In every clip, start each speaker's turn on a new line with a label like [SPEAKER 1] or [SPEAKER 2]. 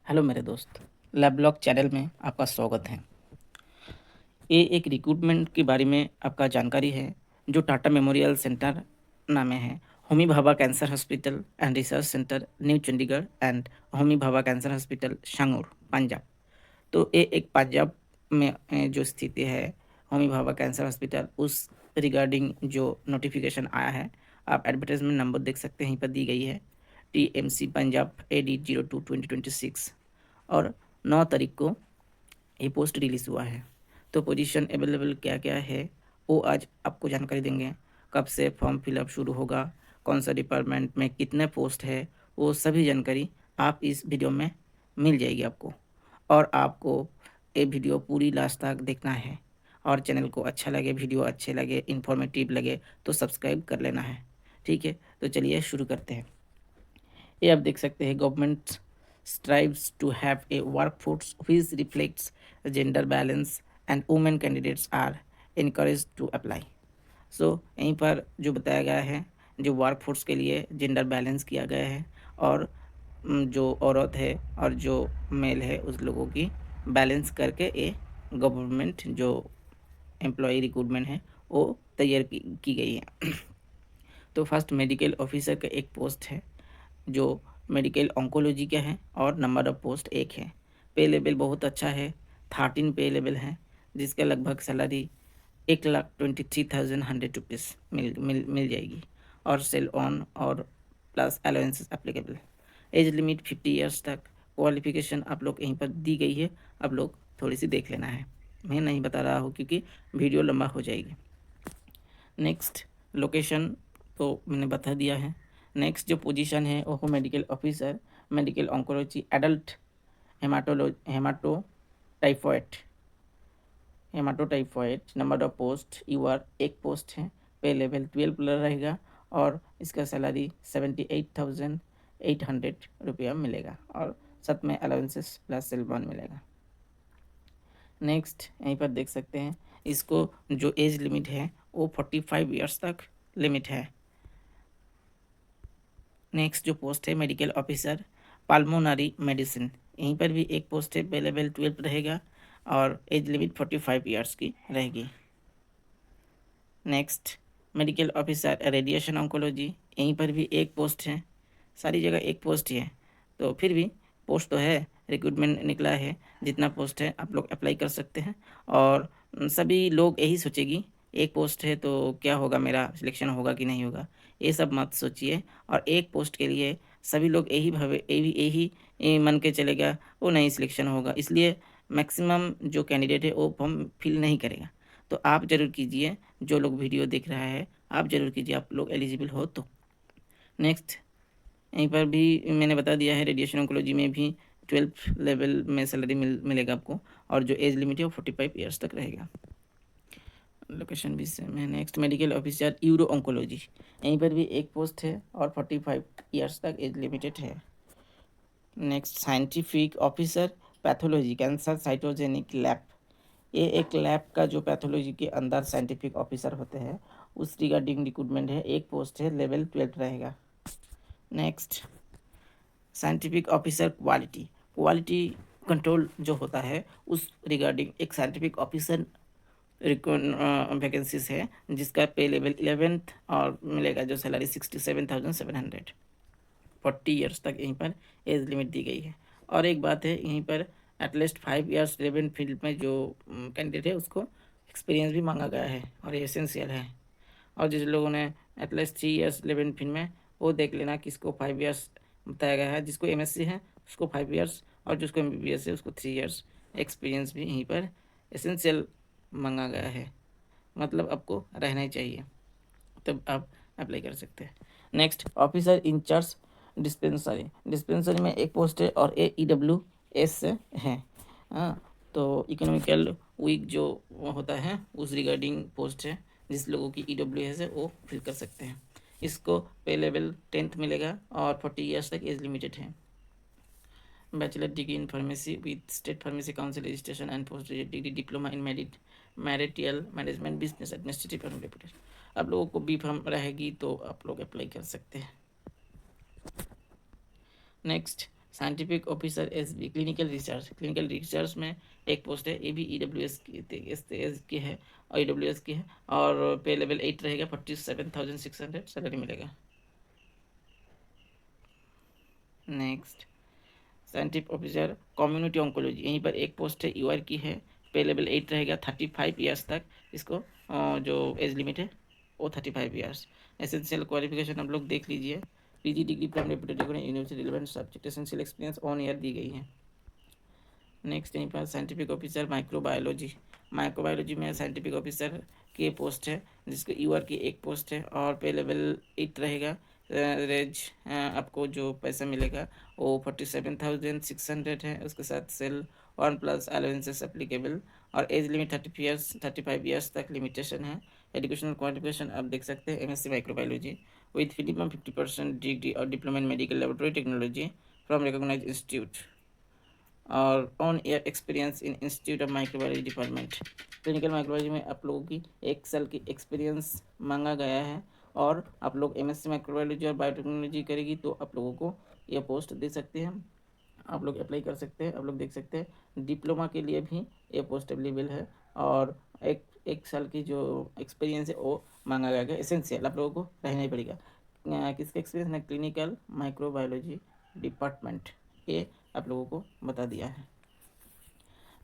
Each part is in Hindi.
[SPEAKER 1] हेलो मेरे दोस्त, लैब ब्लॉग चैनल में आपका स्वागत है। ये एक रिक्रूटमेंट के बारे में आपका जानकारी है जो टाटा मेमोरियल सेंटर नाम में है। Homi Bhabha cancer hospital and research centre new Chandigarh and Homi Bhabha cancer hospital Sangrur Punjab. तो ये एक पंजाब में जो स्थिति है होमी भाभा कैंसर हॉस्पिटल, उस रिगार्डिंग जो नोटिफिकेशन आया है, आप एडवर्टाइजमेंट नंबर देख सकते हैं, यहीं पर दी गई है TMC पंजाब AD02 2026 और 9 तारीख को ये पोस्ट रिलीज़ हुआ है। तो पोजीशन अवेलेबल क्या क्या है वो आज आपको जानकारी देंगे। कब से फॉर्म फिलअप शुरू होगा, कौन सा डिपार्टमेंट में कितने पोस्ट है, वो सभी जानकारी आप इस वीडियो में मिल जाएगी आपको। और आपको ये वीडियो पूरी लास्ट तक देखना है और चैनल को अच्छा लगे, वीडियो अच्छे लगे, इन्फॉर्मेटिव लगे तो सब्सक्राइब कर लेना है। ठीक है, तो चलिए शुरू करते हैं। ये आप देख सकते हैं, government strives to have a workforce which reflects gender balance and women candidates are encouraged to apply. सो यहीं पर जो बताया गया है, जो वर्कफोर्स के लिए जेंडर बैलेंस किया गया है और जो औरत है और जो मेल है उस लोगों की बैलेंस करके ये गवर्नमेंट जो एम्प्लॉय रिक्रूटमेंट है वो तैयार की गई है। तो फर्स्ट मेडिकल ऑफिसर का एक पोस्ट है जो मेडिकल ऑन्कोलॉजी का है और नंबर ऑफ पोस्ट एक है। पे लेवल बहुत अच्छा है, 13 पे लेवल है, जिसका लगभग सैलरी 1,23,100 रुपीज़ मिल जाएगी और सेल ऑन और plus allowances applicable. Age limit 50 years तक। क्वालिफिकेशन आप लोग यहीं पर दी गई है, आप लोग थोड़ी सी देख लेना है, मैं नहीं बता रहा हूँ क्योंकि वीडियो लंबा हो जाएगी। नेक्स्ट लोकेशन तो मैंने बता दिया है। नेक्स्ट जो पोजीशन है वो medical officer, medical oncology, adult haematolymphoid haematolymphoid. Number of post UR एक पोस्ट है। पे लेवल 12 रहेगा और इसका सैलरी 78,800 रुपया मिलेगा और साथ में अलाउंसेस प्लस सेलबॉन मिलेगा। नेक्स्ट यहीं पर देख सकते हैं, इसको जो एज लिमिट है वो 45 ईयर्स तक लिमिट है। नेक्स्ट जो पोस्ट है मेडिकल ऑफिसर पाल्मोनरी मेडिसिन, यहीं पर भी एक पोस्ट है। पे लेवल 12 रहेगा और एज लिमिट 45 ईयर्स की रहेगी। Next medical officer radiation oncology, यहीं पर भी एक पोस्ट है। सारी जगह एक पोस्ट ही है, तो फिर भी पोस्ट तो है, रिक्रूटमेंट निकला है, जितना पोस्ट है आप लोग अप्लाई कर सकते हैं। और सभी लोग यही सोचेगी एक पोस्ट है तो क्या होगा, मेरा सिलेक्शन होगा कि नहीं होगा, ये सब मत सोचिए। और एक पोस्ट के लिए सभी लोग यही भावे, यही मन के चलेगा वो नहीं सिलेक्शन होगा, इसलिए मैक्सिमम जो कैंडिडेट है वो फॉर्म फिल नहीं करेगा। तो आप ज़रूर कीजिए, जो लोग वीडियो देख रहा है आप ज़रूर कीजिए, आप लोग एलिजिबल हो तो। नेक्स्ट यहीं पर भी मैंने बता दिया है, रेडिएशन ऑन्कोलॉजी में भी 12 लेवल में सैलरी मिलेगा आपको और जो एज लिमिट है वो 45 ईयर्स तक रहेगा। लोकेशन भी सेम है। Next medical officer euro oncology, यहीं पर भी एक पोस्ट है और 45 ईयर्स तक एज लिमिटेड है। Next scientific officer pathology cancer cytogenetic lab, ये एक लैब का जो पैथोलॉजी के अंदर साइंटिफिक ऑफिसर होते हैं उस रिगार्डिंग रिक्रूटमेंट है, एक पोस्ट है, लेवल 12 रहेगा। Next scientific officer quality, quality control जो होता है उस रिगार्डिंग एक साइंटिफिक ऑफिसर वैकेंसीज है, जिसका पे लेवल 11th और मिलेगा जो सैलरी 67,700, 40 ईयर्स तक यहीं पर एज लिमिट दी गई है। और एक बात है, यहीं पर एटलीस्ट 5 ईयर्स रेलेवेंट फील्ड में जो कैंडिडेट है उसको एक्सपीरियंस भी मांगा गया है और ये एसेंशियल है। और जिस लोगों ने एटलीस्ट 3 ईयर्स रेलेवेंट फील्ड में, वो देख लेना किसको 5 ईयर्स बताया गया है। जिसको MSc है उसको 5 ईयर्स और जिसको MBBS है उसको 3 ईयर्स एक्सपीरियंस भी यहीं पर एसेंशियल मांगा गया है, मतलब आपको रहना ही चाहिए, तब आप अप्लाई कर सकते हैं। Next officer incharge dispensary, dispensary में एक पोस्ट है और AEWS से है। हाँ, तो इकोनॉमिकल वीक जो होता है उस रिगार्डिंग पोस्ट है, जिस लोगों की EWS है वो फिल कर सकते हैं। इसको पे लेवल 10th मिलेगा और 40 ईयर्स तक एज लिमिटेड है। Bachelor degree in pharmacy with state pharmacy council registration and post graduate degree, diploma in material management business administrative and reputation. आप लोगों को बी फार्म रहेगी तो आप लोग अप्लाई कर सकते हैं। Next scientific officer SB clinical research में एक पोस्ट है, ये भी EWS की है और EWS की है, और पे लेवल 8 रहेगा, 47,600 सैलरी मिलेगा। Next scientific officer community oncology, यहीं पर एक पोस्ट है, UR की है, पे लेवल 8 रहेगा, 35 ईयर्स तक इसको जो एज लिमिट है वो 35 ईयर्स। एसेंशियल क्वालिफिकेशन आप लोग देख लीजिए, PG degree from reputed university, relevant subject, essential experience 1 year दी गई है। नेक्स्ट यहीं पर साइंटिफिक ऑफिसर माइक्रोबायोलॉजी में साइंटिफिक ऑफिसर की पोस्ट है, जिसको UR की एक पोस्ट है और पे लेवल 8 रहेगा। रेज आपको जो पैसा मिलेगा वो 47,600 है, उसके साथ सेल 1+ अलाउंसेस एप्लीकेबल, और एज लिमिट 35 ईयर्स तक लिमिटेशन है। एजुकेशनल क्वालिफिकेशन आप देख सकते हैं, MSc microbiology with minimum 50% degree और diploma in medical laboratory technology from recognise institute और one year experience in institute of microbiology department. Clinical microbiology में आप लोगों की 1 साल की एक्सपीरियंस मांगा गया है, और आप लोग MSc माइक्रोबायोलॉजी और बायोटेक्नोलॉजी करेगी तो आप लोगों को यह पोस्ट दे सकते हैं, आप लोग अप्लाई कर सकते हैं। आप लोग देख सकते हैं डिप्लोमा के लिए भी ये पोस्ट अवेलेबल है, और एक साल की जो एक्सपीरियंस है वो मांगा गया है, एसेंशियल आप लोगों को रहना ही पड़ेगा। किसका एक्सपीरियंस है? क्लिनिकल माइक्रोबायोलॉजी डिपार्टमेंट, ये आप लोगों को बता दिया है।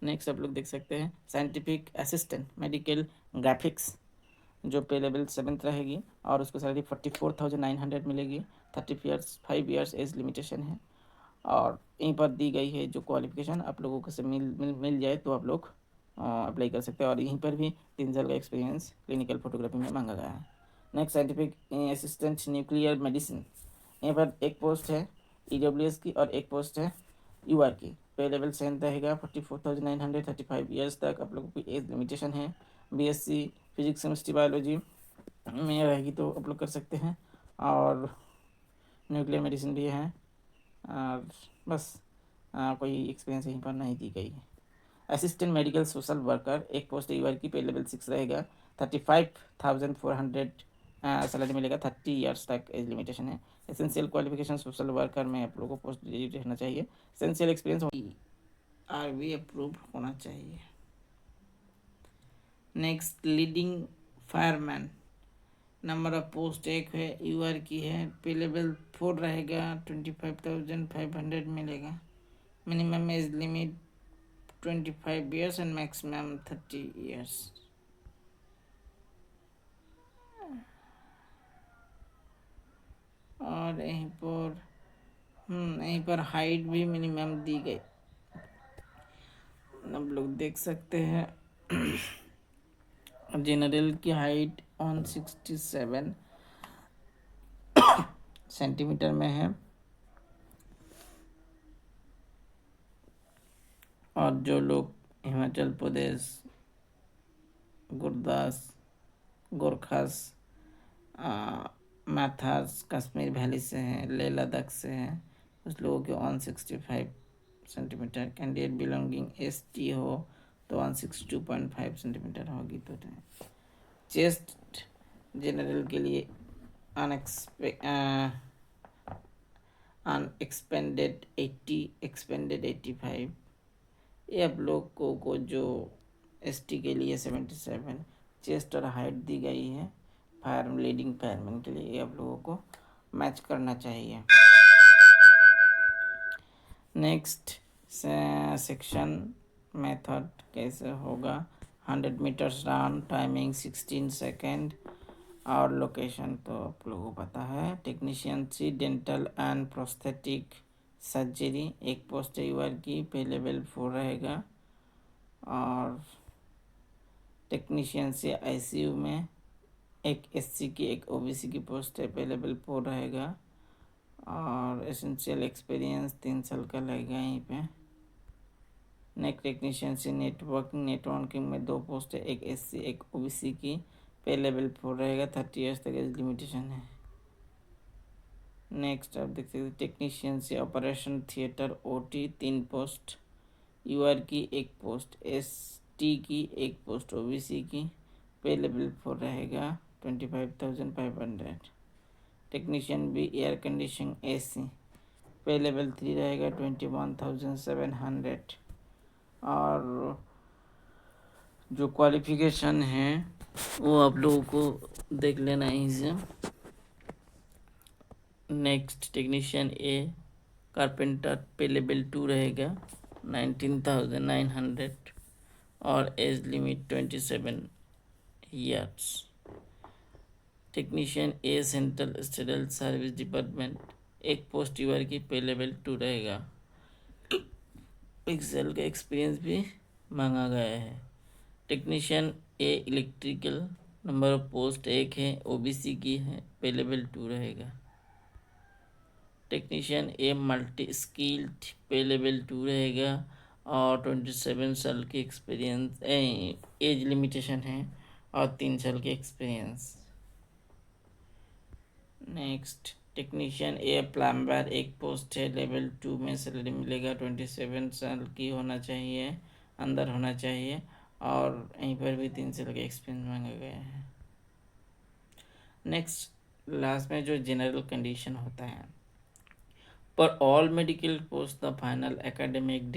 [SPEAKER 1] नेक्स्ट आप लोग देख सकते हैं साइंटिफिक असिस्टेंट मेडिकल ग्राफिक्स, जो पे लेवल 7 रहेगी और उसको सैलरी 44,900 मिलेगी। 5 ईयर्स एज लिमिटेशन है, और यहीं पर दी गई है जो क्वालिफिकेशन आप लोगों को से मिल जाए तो आप लोग अप्लाई कर सकते हैं, और यहीं पर भी 3 साल का एक्सपीरियंस क्लिनिकल फोटोग्राफी में मांगा गया है। Next scientific assistant nuclear medicine, यहाँ पर एक पोस्ट है EWS की और एक पोस्ट है UR की। पे लेवल 7 रहेगा, 44,900, 35 ईयर्स तक आप लोगों की एज लिमिटेशन है। BSc फिजिक्स केमिस्ट्री बायोलॉजी में रहेगी तो आप लोग कर सकते हैं, और न्यूक्लियर मेडिसिन भी है, और बस कोई एक्सपीरियंस यहीं पर नहीं दी गई है। असिस्टेंट मेडिकल सोशल वर्कर एक पोस्ट UR की, पे लेवल 6 रहेगा, 35,400 सैलरी मिलेगा, 30 ईयर्स तक एज लिमिटेशन है। एसेंशियल क्वालिफिकेशन सोशल वर्कर में आप लोगों को पोस्ट ग्रेजुएट रहना चाहिए, एसेंशियल एक्सपीरियंस RV अप्रूव होना चाहिए। Next leading fireman, number of post एक है, UR की है, पे लेवल 4 रहेगा, 25,500 मिलेगा। Minimum age limit 25 years and maximum 30 years. और यहीं पर हाइट भी मिनिमम दी गई, आप लोग देख सकते हैं। जनरल की हाइट 167 सेंटीमीटर में है, और जो लोग हिमाचल प्रदेश, गुरदास, गोरखास, माथास, कश्मीर वैली से हैं, लेह लद्दाख से हैं, उस लोगों के 165 सेंटीमीटर। कैंडिडेट बिलोंगिंग ST हो तो 162.5 सेंटीमीटर होगी। तो चेस्ट जनरल के लिए अनएक्सपेंडेड 80, एक्सपेंडेड 85। ये आप लोगों को जो ST के लिए 77 चेस्ट और हाइट दी गई है, लीडिंग फायरमैन के लिए, ये आप लोगों को मैच करना चाहिए। नेक्स्ट सेक्शन मेथड कैसे होगा? 100 मीटर्स रन, टाइमिंग 16 सेकेंड, और लोकेशन तो आप लोगों को पता है। Technician C dental and prosthetic surgery एक पोस्ट UR की, पे लेवल 4 रहेगा, और टेक्नीशियन से ICU में एक SC की एक OBC की पोस्ट है, पे लेवल 4 रहेगा, और एसेंशियल एक्सपीरियंस 3 साल का लगेगा यहीं पे। नेक्स्ट टेक्नीशियन से नेटवर्किंग में 2 पोस्ट है, एक SC एक OBC की, पे लेवल 4 रहेगा, 30 ईयर्स तक एज लिमिटेशन है। नेक्स्ट आप देख सकते हैं टेक्नीशियन से operation theatre OT 3 post, UR की एक पोस्ट, ST की एक पोस्ट, OBC की, पे लेवल 4 रहेगा, 25,500। टेक्नीशियन भी एयर कंडीशनिंग AC पे लेवल 3 रहेगा 21,700। और जो क्वालिफिकेशन है वो आप लोगों को देख लेना ही से। नेक्स्ट टेक्नीशियन ए कारपेंटर पे लेवल 2 रहेगा 19,900 और age limit 27 years. Technician A central state service department एक पोस्ट यूआर की पे लेवल 2 रहेगा। एक्सेल का एक्सपीरियंस भी मांगा गया है। Technician A electrical number of post एक है, ओबीसी की है, पे लेवल 2 रहेगा। टेक्नीशियन ए मल्टी स्किल्ड पे लेवल 2 रहेगा और 27 साल की एक्सपीरियंस एज लिमिटेशन है और 3 साल की experience. Next technician A plumber एक पोस्ट है, लेवल 2 में सैलरी मिलेगा, 27 साल की होना चाहिए, अंदर होना चाहिए और यहीं पर भी 3 साल का एक्सपीरियंस मांगा गया है। नेक्स्ट लास्ट में जो जनरल कंडीशन होता है, पर all medical post the final academic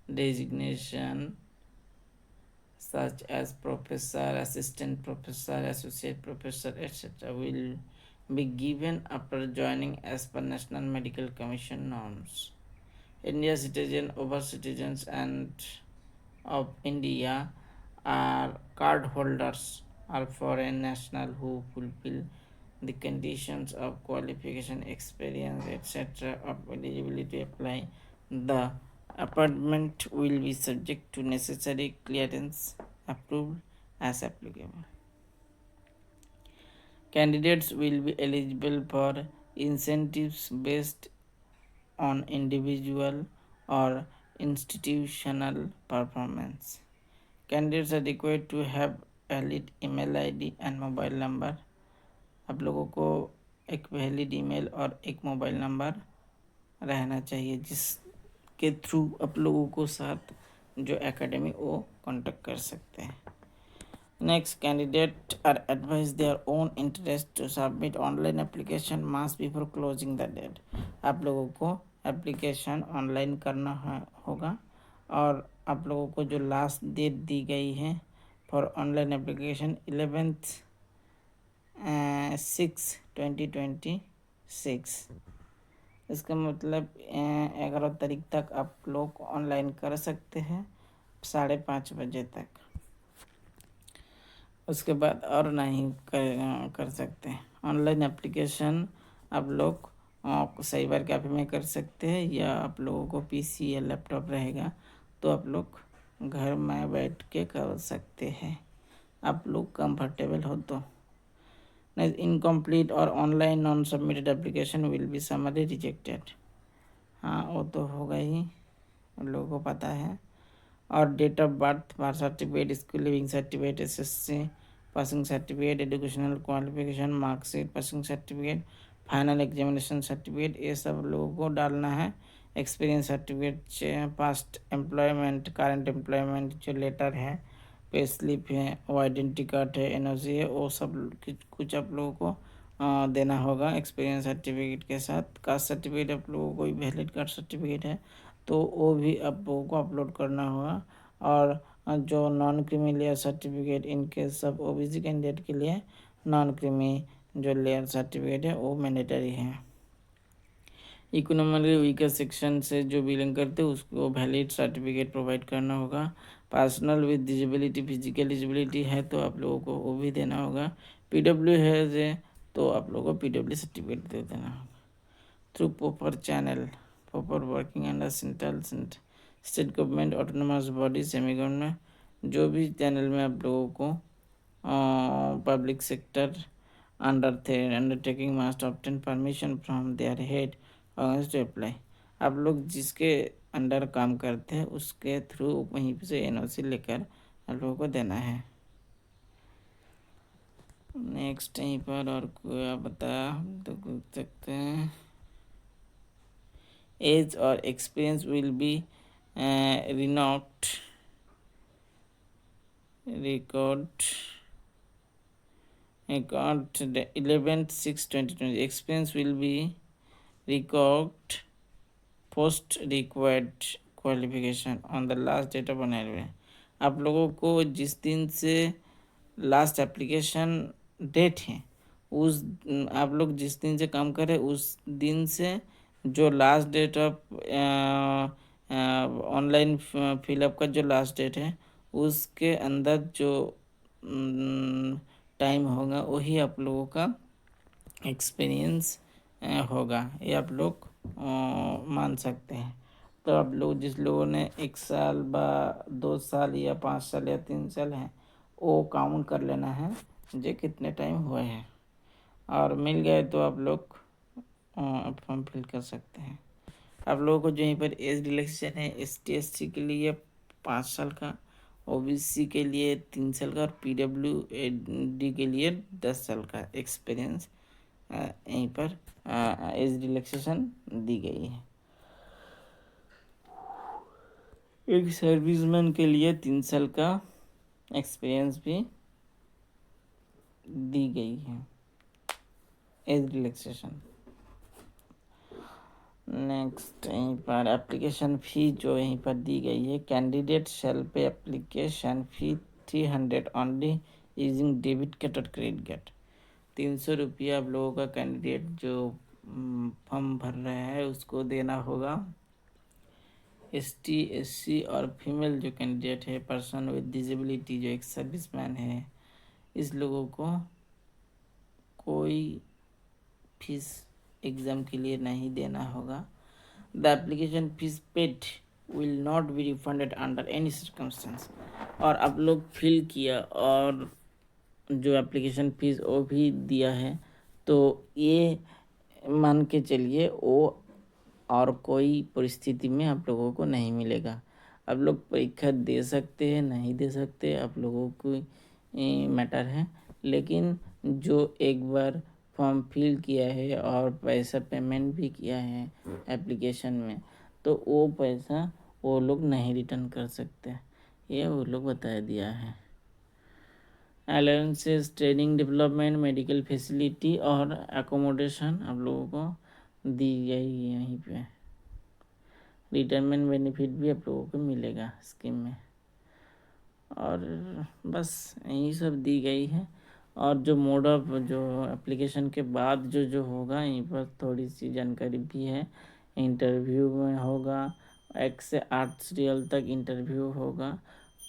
[SPEAKER 1] designation such as professor, assistant professor, associate professor, etc. will be given after joining as per National Medical Commission norms. India citizen, over citizens and of India are card holders or foreign national who fulfill the conditions of qualification, experience, etc. of eligibility apply. The appointment will be subject to necessary clearance approved as applicable. Candidates will be eligible for incentives based on individual or institutional performance. Candidates are required to have valid email ID and mobile number. आप लोगों को एक वैलिड ईमेल और एक मोबाइल नंबर रहना चाहिए जिसके थ्रू आप लोगों को साथ जो एकेडमी वो कांटेक्ट कर सकते हैं। Next candidate are advise their own interest to submit online application must before closing the date. आप लोगों को एप्लीकेशन ऑनलाइन करना होगा और आप लोगों को जो लास्ट डेट दी गई है फॉर ऑनलाइन एप्लीकेशन 11/6/2026। इसका मतलब 11 तारीख तक आप लोग ऑनलाइन कर सकते हैं 5:30 बजे तक। उसके बाद और नहीं कर सकते। ऑनलाइन एप्लीकेशन आप लोग साइबर कैफे में कर सकते हैं या आप लोगों को पीसी या लैपटॉप रहेगा तो आप लोग घर में बैठ के कर सकते हैं, आप लोग कंफर्टेबल हो तो। इनकम्प्लीट और online non submitted application will be summary rejected. हाँ वो तो होगा ही, उन लोगों को पता है। और date of birth, birth certificate, school leaving certificate, SSC passing certificate, educational qualification marksheet, passing certificate, final examination certificate, ये सब लोगों को डालना है। Experience certificate, past employment, current employment जो लेटर है, पे स्लिप है, वो आइडेंटिटी कार्ड है, एनओसी है, वो सब कुछ आप लोगों को देना होगा एक्सपीरियंस सर्टिफिकेट के साथ। कास्ट सर्टिफिकेट आप लोगों को कोई वैलिड कास्ट सर्टिफिकेट है तो वो भी आप लोगों को अपलोड करना होगा। और जो नॉन क्रीमी लेयर सर्टिफिकेट इनके सब ओबीसी कैंडिडेट के लिए नॉन क्रीमी जो लेयर सर्टिफिकेट है वो मैंडेटरी है। इकोनॉमिकली वीकर सेक्शन से जो बिलोंग करते हैं उसको वैलिड सर्टिफिकेट प्रोवाइड करना होगा। Personal with disability, physical disability है तो आप लोगों को वो भी देना होगा। पीडब्ल्यू है तो आप लोगों को पीडब्ल्यू सर्टिफिकेट दे देना होगा। Through proper channel, proper working under central state government, autonomous body, semi government जो भी चैनल में आप लोगों को public sector undertaking must obtain permission from their head organise to apply. आप लोग जिसके अंडर काम करते हैं उसके थ्रू वहीं से एनओसी लेकर आप लोगों को देना है। नेक्स्ट यहीं पर और कोई आप बता तो पूछ सकते हैं। एज और experience will be record 11/6/2020. Experience will be record post required qualification on the last date of NRV. आप लोगों को जिस दिन से लास्ट एप्लीकेशन डेट है उस आप लोग जिस दिन से काम करें उस दिन से जो last date of online fillup का जो लास्ट डेट है उसके अंदर जो टाइम होगा वही आप लोगों का एक्सपीरियंस होगा, ये आप लोग मान सकते हैं। तो आप लोग जिस लोगों ने 1 साल 2 साल या 5 साल या 3 साल हैं वो काउंट कर लेना है जो कितने टाइम हुए हैं, और मिल गए तो आप लोग फॉर्म फिल कर सकते हैं। आप लोगों को जो यहीं पर एज रिलैक्सेशन है ST/SC के लिए 5 साल का, OBC के लिए 3 साल का और PWD के लिए 10 साल का एक्सपीरियंस यहीं पर एज रिलैक्सेशन दी गई है। एक सर्विसमैन के लिए 3 साल का एक्सपीरियंस भी दी गई है एज रिलैक्सेशन। नेक्स्ट यहीं पर एप्लीकेशन फ़ी जो यहीं पर दी गई है, कैंडिडेट शैल पे application fee 300 only using debit card और क्रेडिट कार्ड। 300 रुपया आप लोगों का कैंडिडेट जो फॉर्म भर रहा है उसको देना होगा। ST/SC और फीमेल जो कैंडिडेट है, पर्सन विद डिसेबिलिटी जो एक सर्विसमैन है, इस लोगों को कोई फीस एग्ज़ाम के लिए नहीं देना होगा। The application fees paid will not be refunded under any circumstance. और आप लोग फिल किया और जो एप्लीकेशन फ़ीस वो भी दिया है तो ये मान के चलिए वो और कोई परिस्थिति में आप लोगों को नहीं मिलेगा। आप लोग परीक्षा दे सकते हैं, नहीं दे सकते आप लोगों को मैटर है, लेकिन जो एक बार फॉर्म फिल किया है और पैसा पेमेंट भी किया है एप्लीकेशन में, तो वो पैसा वो लोग नहीं रिटर्न कर सकते, ये वो लोग बता दिया है। Allowances, training development, medical facility और एकोमोडेशन आप लोगों को दी गई है यहीं पे। रिटायरमेंट बेनिफिट भी आप लोगों को मिलेगा स्कीम में, और बस यही सब दी गई है। और जो मोड ऑफ जो एप्लीकेशन के बाद जो जो होगा यहीं पर थोड़ी सी जानकारी भी है। इंटरव्यू में होगा 1 से 8 सीरियल तक इंटरव्यू होगा।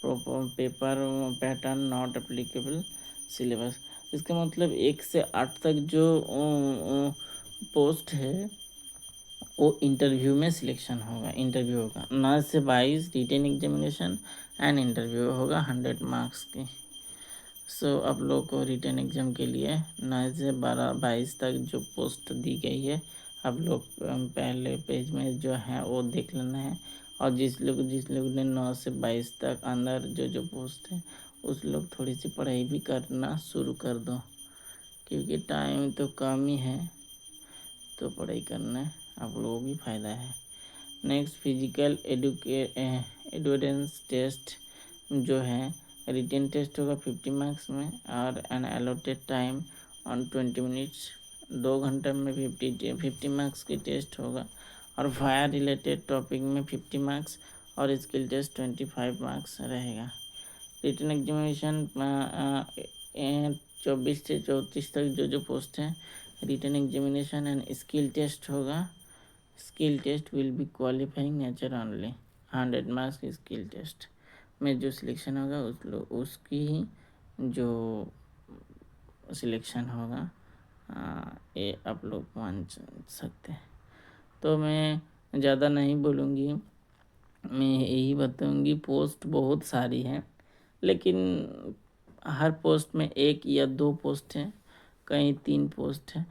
[SPEAKER 1] Paper pattern not applicable syllabus. इसका मतलब 1 से 8 तक जो पोस्ट है वो इंटरव्यू में सिलेक्शन होगा, इंटरव्यू होगा। 9 से 22 रिटेन एग्जामिनेशन एंड इंटरव्यू होगा 100 मार्क्स की। सो आप लोग को रिटेन एग्ज़ाम के लिए 9 से 22 तक जो पोस्ट दी गई है आप लोग पहले पेज में जो है वो देख लेना है। और जिस लोग ने 9 से 22 तक अंदर जो जो पोस्ट है उस लोग थोड़ी सी पढ़ाई भी करना शुरू कर दो, क्योंकि टाइम तो कम ही है, तो पढ़ाई करना आप लोगों को भी फ़ायदा है। नेक्स्ट फिजिकल एडोरेंस टेस्ट जो है रिटेन टेस्ट होगा 50 मार्क्स में, और an allotted time on 20 minutes, 2 घंटे में 50 मार्क्स की टेस्ट होगा। और फायर रिलेटेड टॉपिक में 50 मार्क्स और स्किल टेस्ट 25 मार्क्स रहेगा। रिटन एग्जामिनेशन 24 से 34 तक जो जो पोस्ट है written examination and skill test होगा। Skill test will be qualifying nature only, 100 marks की स्किल टेस्ट में जो सिलेक्शन होगा उसकी ही जो सिलेक्शन होगा ये आप लोग मान सकते हैं। तो मैं ज़्यादा नहीं बोलूँगी, मैं यही बताऊँगी पोस्ट बहुत सारी हैं, लेकिन हर पोस्ट में 1 या 2 पोस्ट हैं, कहीं 3 पोस्ट हैं,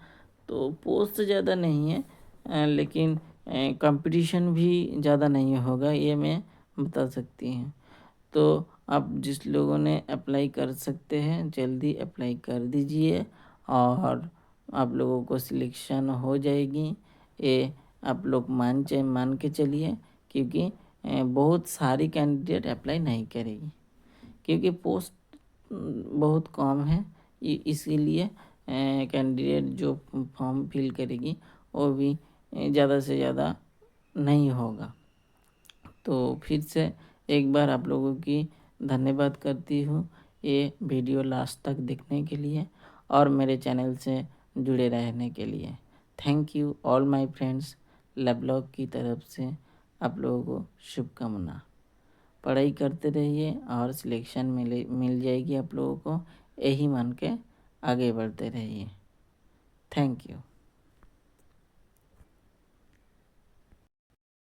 [SPEAKER 1] तो पोस्ट ज़्यादा नहीं है, लेकिन कंपटीशन भी ज़्यादा नहीं होगा, ये मैं बता सकती हूँ। तो आप जिस लोगों ने अप्लाई कर सकते हैं जल्दी अप्लाई कर दीजिए और आप लोगों को सिलेक्शन हो जाएगी, ये आप लोग मान के चलिए, क्योंकि बहुत सारी कैंडिडेट अप्लाई नहीं करेगी, क्योंकि पोस्ट बहुत कम है, इसीलिए कैंडिडेट जो फॉर्म फिल करेगी वो भी ज़्यादा से ज़्यादा नहीं होगा। तो फिर से एक बार आप लोगों की धन्यवाद करती हूँ ये वीडियो लास्ट तक देखने के लिए और मेरे चैनल से जुड़े रहने के लिए। Thank you all my friends. लवलॉग की तरफ से आप लोगों को शुभकामना। पढ़ाई करते रहिए और सिलेक्शन मिल जाएगी आप लोगों को, यही मान के आगे बढ़ते रहिए। Thank you.